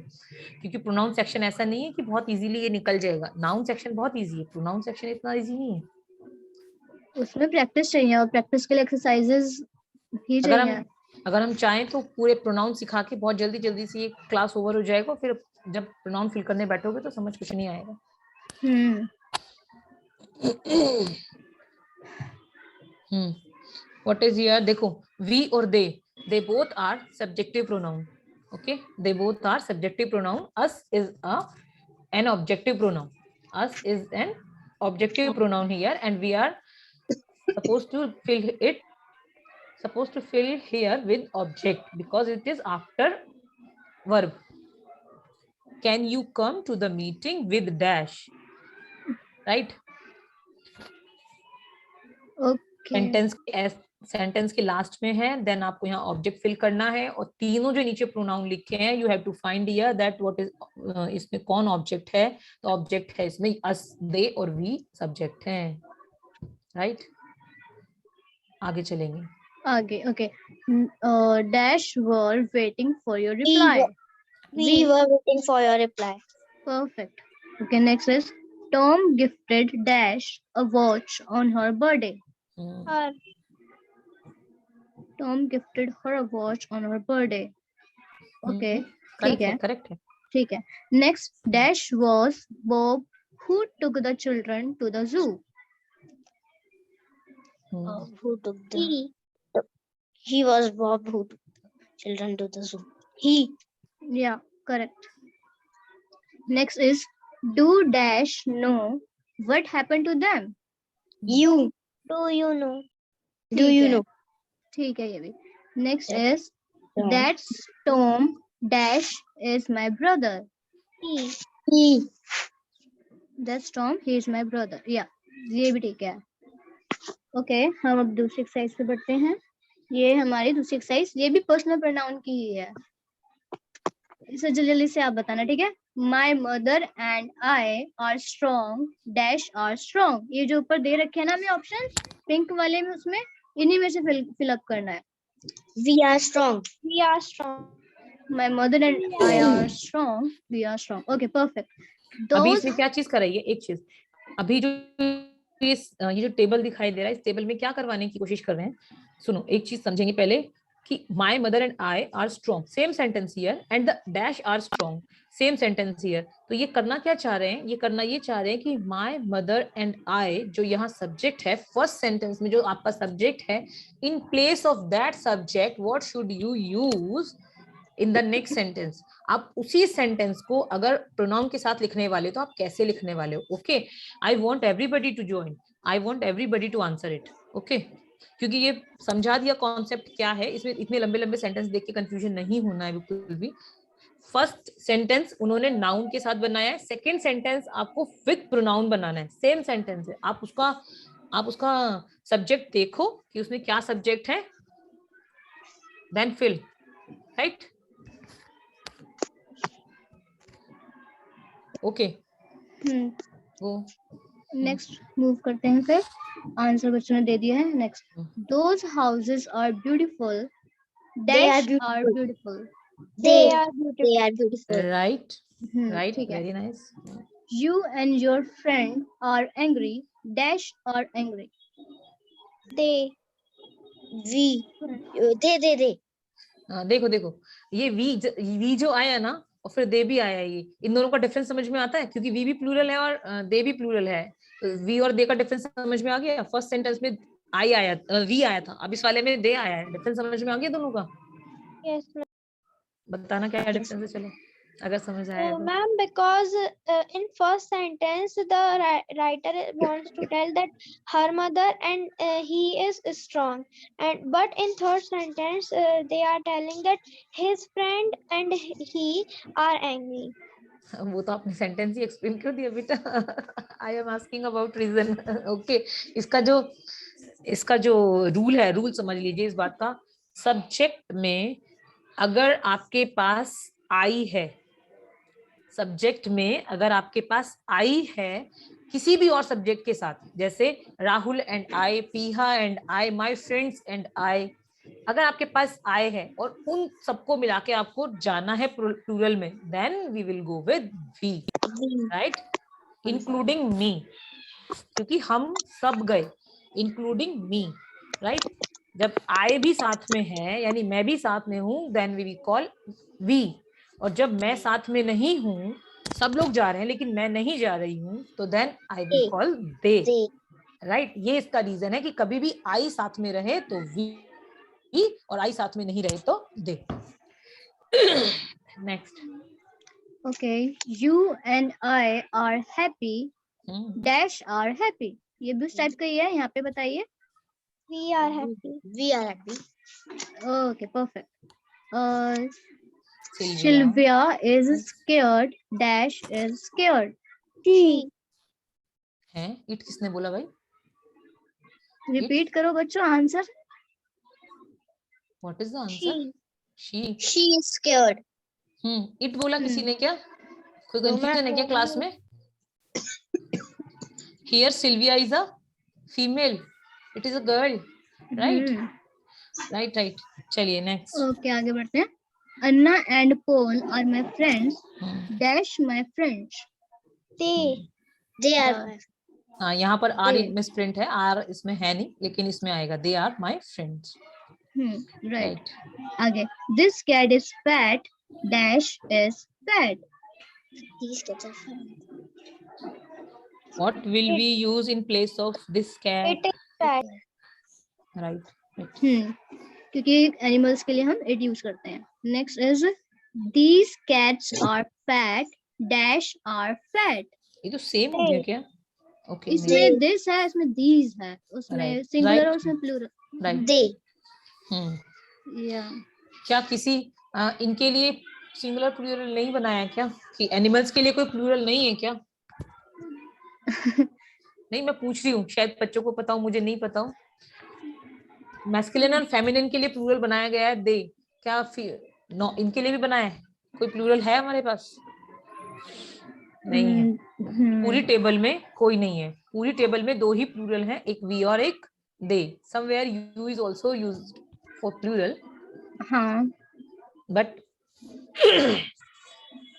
क्योंकि प्रोनाउन सेक्शन ऐसा नहीं है कि बहुत इजीली ये निकल जाएगा। नाउन सेक्शन बहुत इजी है, प्रोनाउन सेक्शन इतना इजी नहीं है। उसमें प्रैक्टिस चाहिए और प्रैक्टिस के लिए एक्सरसाइजेस ही चाहिए। अगर हम चाहें तो पूरे प्रोनाउन सिखा के बहुत जल्दी से ये क्लास ओवर हो जाएगा। फिर जब प्रोनाउन फिल करने बैठोगे तो समझ कुछ नहीं आएगा। What is here? देखो, वी और they both are subjective pronoun. Okay, they both are subjective pronoun. Us is an objective pronoun. Us is an objective pronoun here, and we are supposed to fill here with object because it is after verb. Can you come to the meeting with dash? Right? Okay. Sentence के last में है, then आपको यहाँ object fill करना है। और तीनों जो नीचे प्रोनाउन लिखे हैं, you have to find here that what is, इसमें कौन ऑब्जेक्ट है। तो ऑब्जेक्ट है इसमें अस, दे और वी सब्जेक्ट हैं। राइट, आगे चलेंगे। आगे, okay. Dash were waiting for your reply. We were waiting for your reply. Perfect. Okay, next is Tom gifted dash a watch on her birthday. Her. Tom gifted her a watch on her birthday. Okay, correct है, correct है, ठीक है। Next, dash was Bob who took the children to the zoo. Who took the? He was Bob who took the children to the zoo. He. Yeah, correct. Next is do dash know what happened to them. You. Do you know? Do you know? ठीक है ये भी। Next is that's Tom dash is my brother. He. That's Tom, he is my brother. Yeah, ये भी ठीक है। Okay, हम अब दूसरी एक्सरसाइज पे बढ़ते हैं। ये हमारी दूसरी एक्सरसाइज, ये भी पर्सनल प्रोनाउन की ही है। इसे जल्दी से आप बताना, ठीक है। My mother and I are strong dash are strong. ये जो ऊपर दे रखे हैं ना हमें ऑप्शन पिंक वाले में, उसमें इन्हीं में से फिल अप करना है। We are strong. We are strong. My mother and I are strong. We are strong. Okay, perfect. अभी इसमें क्या चीज कराइए, एक चीज अभी जो ये जो टेबल दिखाई दे रहा है, इस टेबल में क्या करवाने की कोशिश कर रहे हैं। सुनो, एक चीज समझेंगे पहले कि my mother and I are strong, same sentence here, and the dash are strong, same sentence here. तो ये करना क्या चाह रहे हैं, ये चाह रहे हैं कि माई मदर एंड आई, जो यहाँ सब्जेक्ट है फर्स्ट सेंटेंस में, जो आपका सब्जेक्ट है, इन place of that subject what should you use in the next sentence. आप उसी सेंटेंस को अगर प्रोनाउन के साथ लिखने वाले तो आप कैसे लिखने वाले हो। Okay, I want everybody to join, I want everybody to answer it. Okay, क्योंकि ये समझा दिया कॉन्सेप्ट क्या है, इसमें इतने लंबे लंबे सेंटेंस देख के कंफ्यूजन नहीं होना है बिल्कुल भी। फर्स्ट सेंटेंस उन्होंने नाउन के साथ बनाया है, सेकेंड सेंटेंस आपको विद प्रोनाउन बनाना है, सेम सेंटेंस है। आप उसका सब्जेक्ट देखो कि उसमें क्या सब्जेक्ट है, देन फिल, राइट। ओके, वो नेक्स्ट मूव करते हैं फिर। आंसर बच्चों ने दे दिया है। Next, those houses are beautiful dash are beautiful. They are beautiful. right, right, very nice. You and your friend are angry dash are angry. They. We. They. देखो देखो, ये वी जो आया ना और फिर दे भी आया, ये इन दोनों का डिफरेंस समझ में आता है, क्योंकि वी भी प्लूरल है और दे भी प्लूरल है। वी और दे का डिफरेंस समझ में आ गया। फर्स्ट सेंटेंस में आई आया, वी आया था, अब इस वाले में दे आया है। डिफरेंस समझ में आ गया दोनों का? Yes, ma'am. बताना क्या डिफरेंस है, चलो अगर समझ आया तो। Ma'am, because in first sentence the writer wants to tell that her mother and he is strong, and but in third sentence they are telling that his friend and he are angry. वो तो आपने sentence ही explain कर दिया बेटा। I am asking about reason. Okay, इसका जो rule है, rule समझ लीजिए इस बात का। सब्जेक्ट में अगर आपके पास आई है, सब्जेक्ट में अगर आपके पास आई है किसी भी और सब्जेक्ट के साथ, जैसे Rahul and I, Piha and I, my friends and I, अगर आपके पास आई है और उन सबको मिला के आपको जाना है प्लूरल में, then we will go with we, right, including me, क्योंकि हम सब गए, इंक्लूडिंग मी, राइट। जब आई भी साथ में है यानी मैं भी साथ में हूं, then we will call we. और जब मैं साथ में नहीं हूं, सब लोग जा रहे हैं लेकिन मैं नहीं जा रही हूं, तो then I will call they, right. ये इसका रीजन है कि कभी भी आई साथ में रहे तो वी और आई साथ में नहीं रहे तो they. Next. Okay, you and I are happy dash are happy. ये भी उस टाइप का ही है, यहाँ पे बताइए। We are happy. We are happy. Okay, perfect. Sylvia is scared dash is scared. She. है, इट किसने बोला भाई? रिपीट करो बच्चों answer. What is the answer? She is scared. It बोला किसी ने क्या? कोई कंफ्यूजन है क्या क्लास में? Here Sylvia is a female. It is a girl, right? Right. चलिए next. ओके, आगे बढ़ते हैं। Anna and Paul are my friends dash my friends. They are. हाँ, यहाँ पर आर मिस प्रिंट है, आर इसमें है नहीं, लेकिन इसमें आएगा they are my friends, right. आगे, this cat is fat dash is fat. These cats are fat. What will we use in place of this cat? It is fat. Right. क्योंकि animals के लिए हम इट यूज करते हैं। Next is these cats are fat dash are fat. ये तो same हो गया क्या? ओके, इसमें this है, इसमें these है, उसमें सिंगुलर और उसमें प्लूरल। राइट। They. या क्या किसी इनके लिए सिंगुलर प्लूरल नहीं बनाया क्या? कि एनिमल्स के लिए कोई प्लूरल नहीं है क्या? नहीं, मैं पूछ रही हूँ, शायद बच्चों को पता हो, मुझे नहीं पता हो। मैस्कुलिन और फेमिनिन के लिए प्लूरल बनाया गया है दे, क्या नो इनके लिए भी बनाया है? कोई प्लूरल है हमारे पास? नहीं है। पूरी टेबल में कोई नहीं है, पूरी टेबल में दो ही प्लूरल हैं, एक वी और एक they. Somewhere you is also used for plural, हाँ, but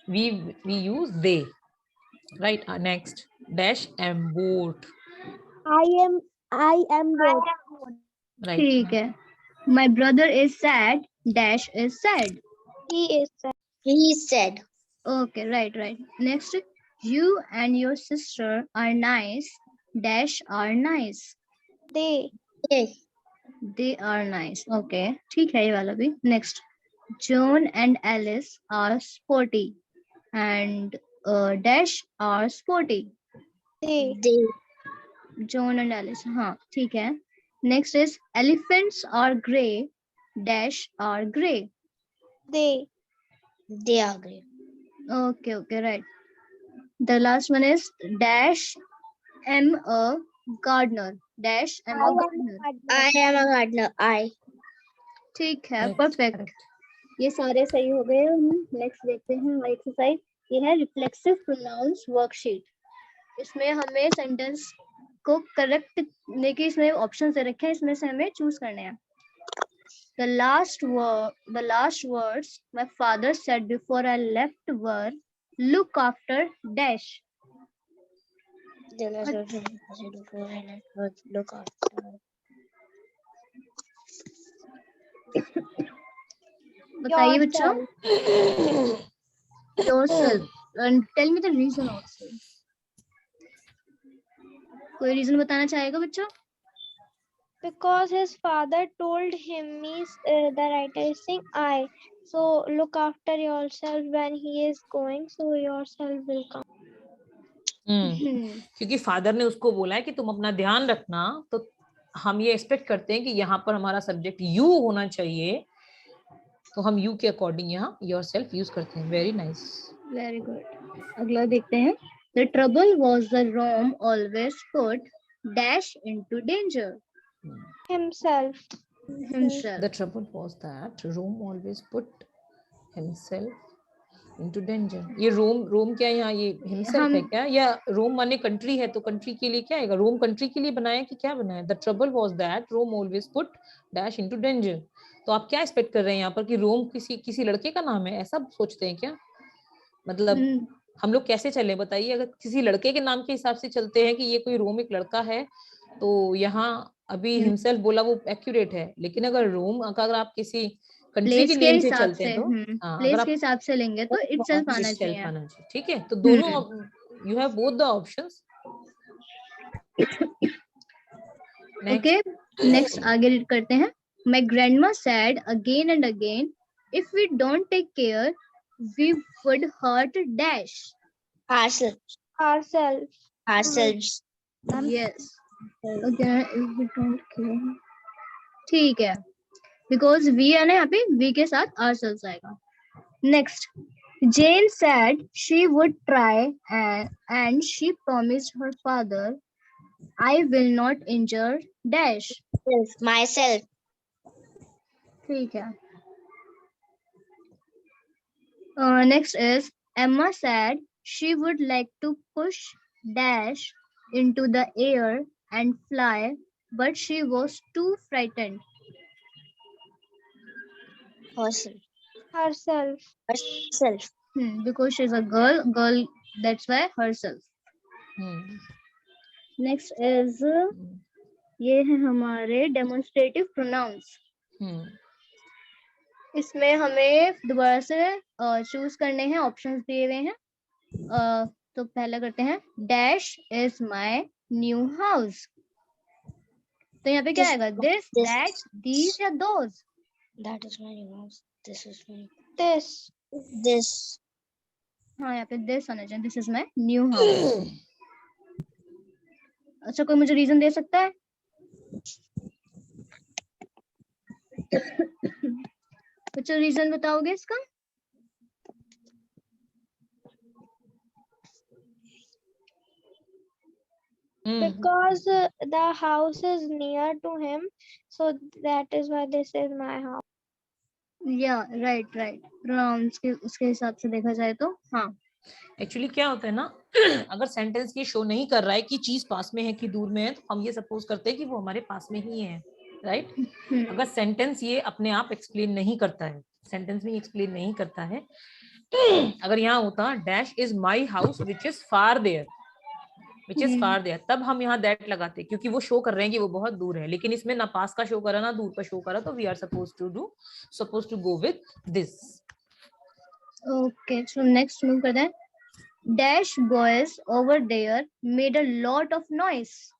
we use they, right? Next, dash am bored. I am bored. Right. ठीक है। My brother is sad dash is sad. He is sad. He is sad. Okay, right. Next, you and your sister are nice dash are nice. They are nice. Okay, ठीक है ये वाला भी। Next, John and Alice are sporty and dash are sporty. They. John and Alice, हाँ ठीक है। Next is elephants are grey dash are grey. They are grey. Okay, right. The last one is dash am a gardener dash am a gardener. I am a gardener. I. ठीक है, Correct, perfect. correct. ये सारे सही हो गए। हम next देखते हैं हमारी एक्सरसाइज। ये है रिफ्लेक्सिव प्रोनाउंस वर्कशीट। इसमें हमें सेंटेंस को करेक्ट लेके इसमें ऑप्शन दे रखे हैं, इसमें से हमें चूज करने हैं। The last words my father said before I left were look after dash. They must also be possible for and look after. बताइए बच्चों. Yourself. Yourself and tell me the reason also. कोई reason बताना चाहेगा बच्चों? Because his father told him, the writer is saying I. So look after yourself when he is going, so yourself will come. क्योंकि father ने उसको बोला है कि तुम अपना ध्यान रखना, तो हम ये एक्सपेक्ट करते हैं कि यहाँ पर हमारा सब्जेक्ट यू होना चाहिए, तो हम यू के अकॉर्डिंग यहाँ योरसेल्फ यूज करते हैं. Very nice. Very good. अगला देखते हैं. The trouble was the Rome always put dash into danger. Himself. Himself. The trouble was that Rome always put himself into danger. ये रोम क्या यहाँ ये himself है क्या, या रोम माने कंट्री है, तो कंट्री के लिए क्या आएगा? रोम कंट्री के लिए बनाया कि क्या बनाया? The trouble was that Rome always put dash into danger. तो आप क्या एक्सपेक्ट कर रहे हैं यहाँ पर कि रोम किसी लड़के का नाम है, ऐसा सोचते हैं क्या? मतलब हम लोग कैसे चले बताइए? अगर किसी लड़के के नाम के हिसाब से चलते हैं कि ये कोई रोम एक लड़का है, तो यहाँ अभी हिमसेल्फ बोला वो एक्यूरेट है, लेकिन अगर रोम अगर आप किसी कंट्री के नेम से चलते हैं, तो प्लेस के हिसाब से लेंगे तो इटसेल्फ आना चाहिए. ठीक है, तो दोनों you have both the options. Okay, next आगे रीड करते हैं. My grandma said again and again, if we don't take care, we would hurt dash. Ourselves. Ourselves. Yes. Again, if we don't care. ठीक है. Because we है ना यहाँ पे we के साथ ourselves आएगा. Next, Jane said she would try and she promised her father, I will not injure dash. Myself. ठीक है. Next is Emma said she would like to push dash into the air and fly, but she was too frightened. Herself. Because she's a girl, that's why herself. Next is ये है हमारे demonstrative pronouns. इसमें हमें दोबारा से choose करने हैं, options दिए हुए हैं. तो पहला करते हैं. Dash is my new house. तो यहाँ पे क्या आएगा? दिस, दैट, दीज या those? That is my new house. This is my. This. हाँ, यहाँ पे दिस आना चाहिए. This is my new house. अच्छा, कोई मुझे रीजन दे सकता है? कुछ रीजन बताओगे इसका? Because the house is near to him, so that is why this is my house. Yeah, right. Pronouns के उसके हिसाब से देखा जाए तो हाँ. एक्चुअली क्या होता है ना, अगर सेंटेंस ये शो नहीं कर रहा है कि चीज पास में है कि दूर में है, तो हम ये सपोज करते हैं कि वो हमारे पास में ही है, राइट? अगर सेंटेंस ये अपने आप एक्सप्लेन नहीं करता है, सेंटेंस में एक्सप्लेन नहीं करता है, अगर यहाँ होता dash is my house which is far there, तब हम यहाँ दैट लगाते, क्योंकि वो शो कर रहे हैं कि वो बहुत दूर है. लेकिन इसमें ना पास का शो करा ना दूर का शो करा, तो we are suppose to go with this. Okay, so next move करते हैं. Dash boys over there made a lot of noise.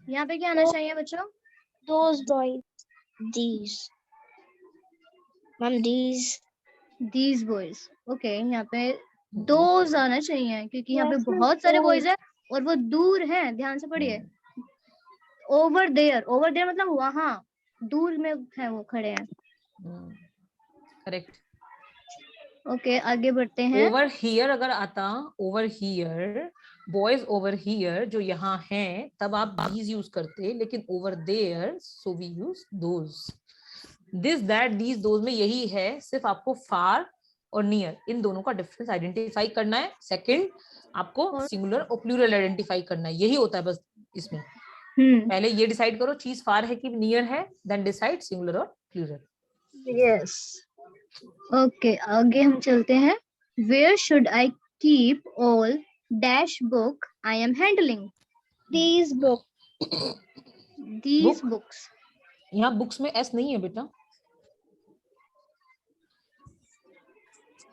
यहाँ पे क्या आना चाहिए बच्चों? Those boys. These. Mom, these boys. Okay, यहाँ पे दोज आना चाहिए, क्योंकि यहाँ पे बहुत सारे बॉयज है और वो दूर है. ध्यान से पढ़िए. ओवर देयर मतलब वहां दूर में है, वो खड़े हैं. करेक्ट. ओके, आगे बढ़ते हैं. ओवर हियर अगर आता, over here, boys over here जो यहाँ है, तब आप these यूज करते, लेकिन over there so we use those. This, that, these, those में यही है, सिर्फ आपको फार और नियर इन दोनों का डिफरेंस आइडेंटिफाई करना है. सेकंड, आपको सिंगुलर और प्लूरल आइडेंटिफाई करना है. यही होता है बस इसमें. पहले ये डिसाइड करो चीज फार है कि नियर है, देन डिसाइड सिंगुलर और प्लूरल. यस. ओके, आगे हम चलते हैं. Where should I keep all dash book I am handling. These books. These Book? books. यहाँ बुक्स में एस नहीं है बेटा,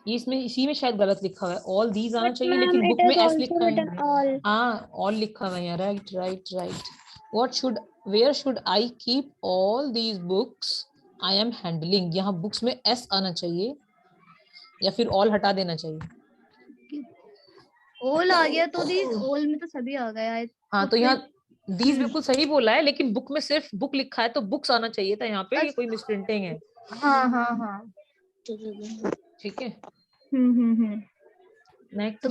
ये इसमें इसी में शायद गलत लिखा हुआ है, ऑल दीज आना But चाहिए, ma'am, लेकिन it बुक is में एस also लिखा है। written all. हाँ ऑल लिखा हुआ है यहाँ, right right right. What should, where should I keep all these books I am handling, यहाँ बुक्स में एस आना चाहिए या फिर ऑल हटा देना चाहिए। all आ गया तो these all में तो सभी आ गया। हाँ तो यहाँ दीज बिल्कुल सही बोला है, लेकिन बुक में सिर्फ बुक लिखा है तो बुक्स आना चाहिए था यहाँ पे, ये कोई मिसप्रिंटिंग है। हाँ हाँ हाँ ठीक है नेक्स्ट। तो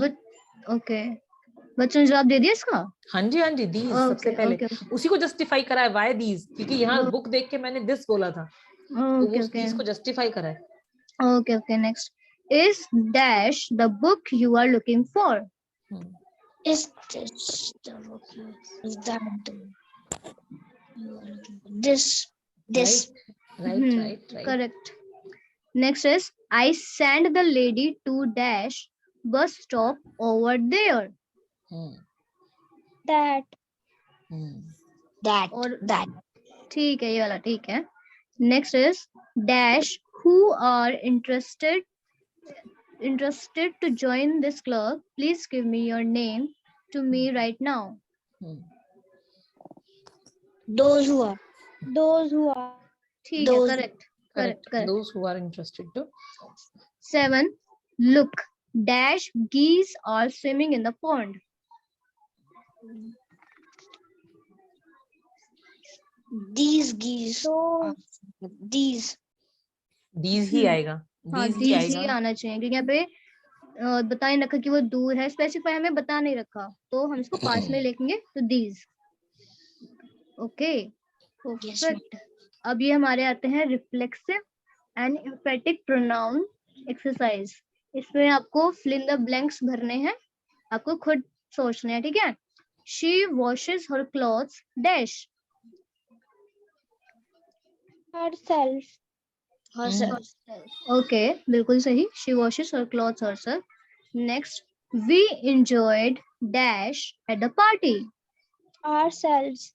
ओके, बच्चों ने जवाब दे दिया इसका। हाँ जी दीज सबसे पहले उसी को जस्टिफाई करा है, वाई दीज, क्योंकि यहाँ बुक देख के मैंने दिस बोला था, तो वो दीज को जस्टिफाई करा है। Okay next is dash the book you are looking for. Is this the book? Is that the this right correct. Next is I sent the lady to dash bus stop over there. That. और that ठीक है, ये वाला ठीक है। Next is dash who are interested to join this club, please give me your name to me right now. those who are ठीक है, correct. those who are interested to। 7 look dash geese are swimming in the pond. these geese these ही आएगा, हाँ these ही आना चाहिए, क्योंकि यहाँ पे बता नहीं रखा कि वो दूर है, स्पेसिफाई हमें बता नहीं रखा, तो हम इसको पास में लिखेंगे तो these। Okay perfect. अब ये हमारे आते हैं reflexive and emphatic pronoun exercise. इसमें आपको फिल इन द ब्लैंक्स भरने हैं, आपको खुद सोचना है, ठीक है। She washes her clothes dash. herself. Okay बिल्कुल सही, she washes her clothes herself. Next we enjoyed dash at the party. Ourselves.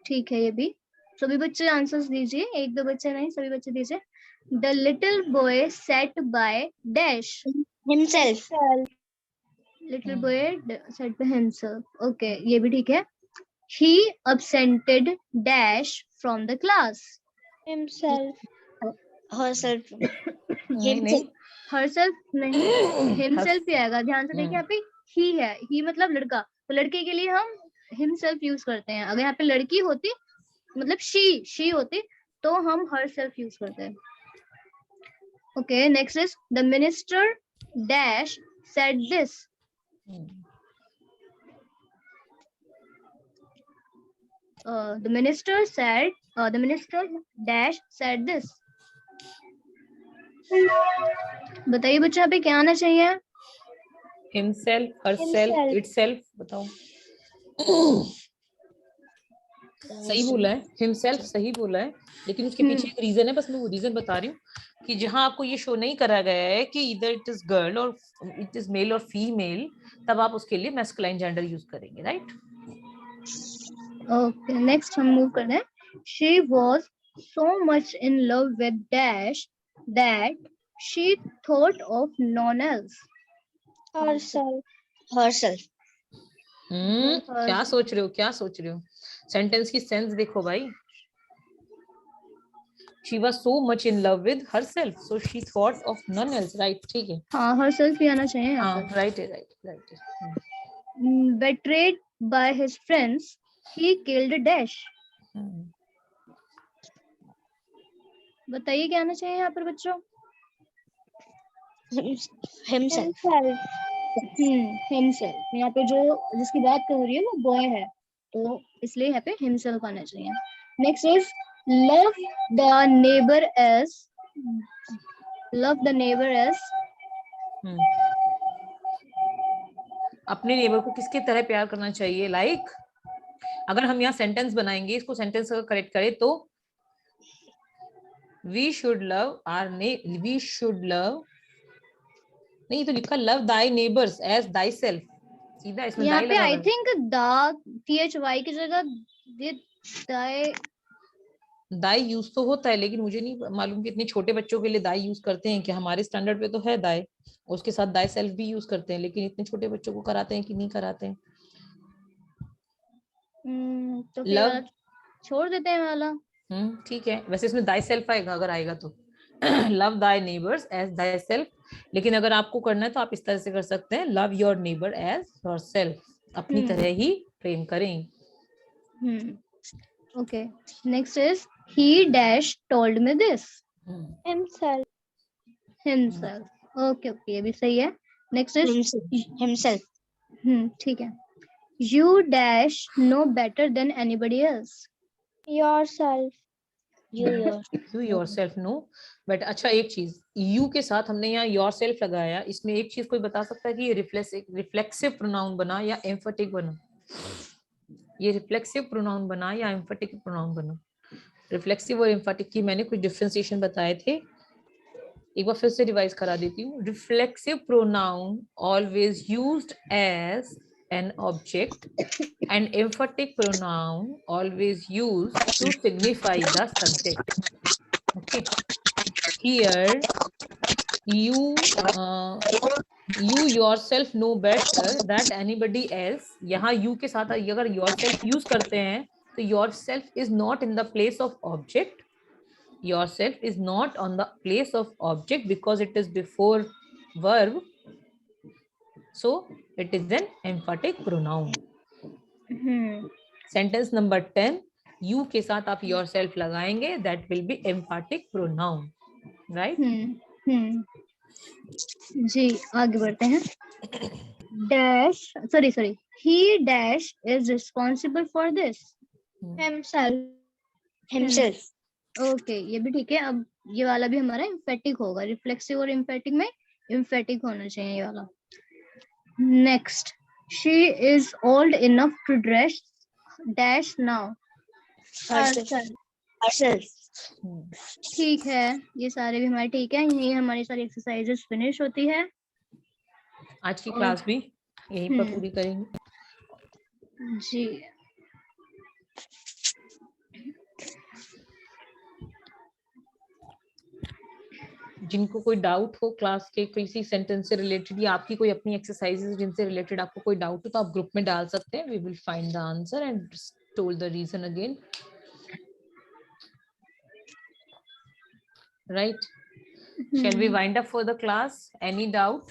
ठीक है, ये भी। सभी बच्चे आंसर्स दीजिए, एक दो बच्चे नहीं, सभी बच्चे दीजिए। The little boy set by dash himself little boy set by himself. Okay ये भी ठीक है। ही absented dash from the class. Himself. herself नहीं हरसेल्फ नहीं, हिमसेल्फ ही आएगा। ध्यान से देखिए, यहाँ पे ही है, ही मतलब लड़का, तो लड़के के लिए हम हिमसेल्फ यूज करते हैं। अगर यहाँ पे लड़की होती मतलब शी होती तो हम हरसेल्फ यूज करते हैं। Okay next is the minister dash said this. the minister dash said this। बताइए बच्चों, यहाँ पे क्या आना चाहिए? himself, herself, Himself. itself, बताओ। सही बोला है, himself सही बोला है, लेकिन उसके पीछे एक रीजन है, बस मैं वो रीजन बता रही हूँ कि जहाँ आपको ये शो नहीं करा गया है कि इधर इट इज गर्ल और इट इज मेल और फीमेल, तब आप उसके लिए मैस्कुलाइन जेंडर यूज करेंगे, राइट। ओके नेक्स्ट हम मूव कर रहे हैं। She was so much in love with dash that she thought of non else. Herself. क्या सोच रहे हो? सेंटेंस की सेंस देखो भाई। She was so much in love with herself, so she thought of none else, right? ठीक है, हाँ herself भी आना चाहिए यहाँ हाँ पर। right है। Betrayed by his friends, he killed dash। बताइए क्या आना चाहिए यहाँ पर बच्चों? himself himself. यहाँ पे जो जिसकी बात हो रही है वो बॉय है, तो इसलिए यहाँ पे हिमसेल्फ आना चाहिए। Next is love the neighbour as अपने नेबर को किसके तरह प्यार करना चाहिए? लाइक अगर हम यहाँ सेंटेंस बनाएंगे, इसको सेंटेंस अगर करेक्ट करें तो वी शुड लव नहीं तो लिखा love thy neighbours as thyself. सीधा इसमें यहाँ दाई पे लगा आई हुआ है। थिंक दा THY की जगह ये दाई दाई यूज तो होता है, लेकिन मुझे नहीं मालूम कि इतने छोटे बच्चों के लिए दाई यूज करते हैं कि हमारे स्टैंडर्ड पे तो है दाई, उसके साथ दाई सेल्फ भी यूज करते हैं, लेकिन इतने छोटे बच्चों को कराते हैं कि नहीं कराते हैं। तो फिर लव, वाला छोड़ देते हैं वाला। ठीक है, वैसे इसमें दाई सेल्फ आएगा अगर आएगा तो। Love thy neighbours as thyself, लेकिन अगर आपको करना है तो आप इस तरह से कर सकते हैं, love your neighbour as yourself, अपनी तरह ही प्रेम करें। Okay, next is he dash told me this Himself. Himself. Okay okay, ये भी सही है। Next is Himself. ठीक है। You dash know better than anybody else Yourself. You yourself know, but अच्छा एक चीज, यू के साथ हमने यहाँ योरसेल्फ लगाया, इसमें एक चीज कोई बता सकता है कि ये रिफ्लेक्सिव प्रोनाउन बना या एम्फेटिक बना? ये रिफ्लेक्सिव प्रोनाउन बना या एम्फेटिक प्रोनाउन बना? रिफ्लेक्सिव और एम्फेटिक की मैंने कुछ डिफरेंशिएशन बताए थे, एक बार फिर से रिवाइज करा देती हूँ। Reflexive pronoun always used as an object and emphatic pronoun always used to signify the subject. Okay, here you yourself know better that anybody else, यहाँ you के साथ अगर yourself use करते हैं तो yourself is not in the place of object, yourself is not on the place of object because it is before verb, so it is an emphatic pronoun. Sentence number 10, you के साथ आप yourself लगाएंगे, that will be emphatic pronoun, right? जी, आगे बढ़ते हैं। Dash sorry he dash is responsible for this Himself. Okay, ये भी ठीक है। अब ये वाला भी हमारा एम्फेटिक होगा, रिफ्लेक्सिव और एम्फेटिक में एम्फेटिक होना चाहिए ये वाला। Next, she is old enough to dress dash now Herself. ठीक है, ये सारे भी हमारे ठीक है। यही हमारी सारी एक्सरसाइजेस फिनिश होती है। आज की क्लास भी यहीं पर पूरी करेंगे जी। जिनको कोई डाउट हो क्लास के किसी सेंटेंस से रिलेटेड या आपकी कोई अपनी एक्सरसाइजेस जिनसे रिलेटेड आपको कोई डाउट हो तो आप ग्रुप में डाल सकते हैं, we will find the answer and tell the reason again, right? Shall we wind up for the class? Any doubt?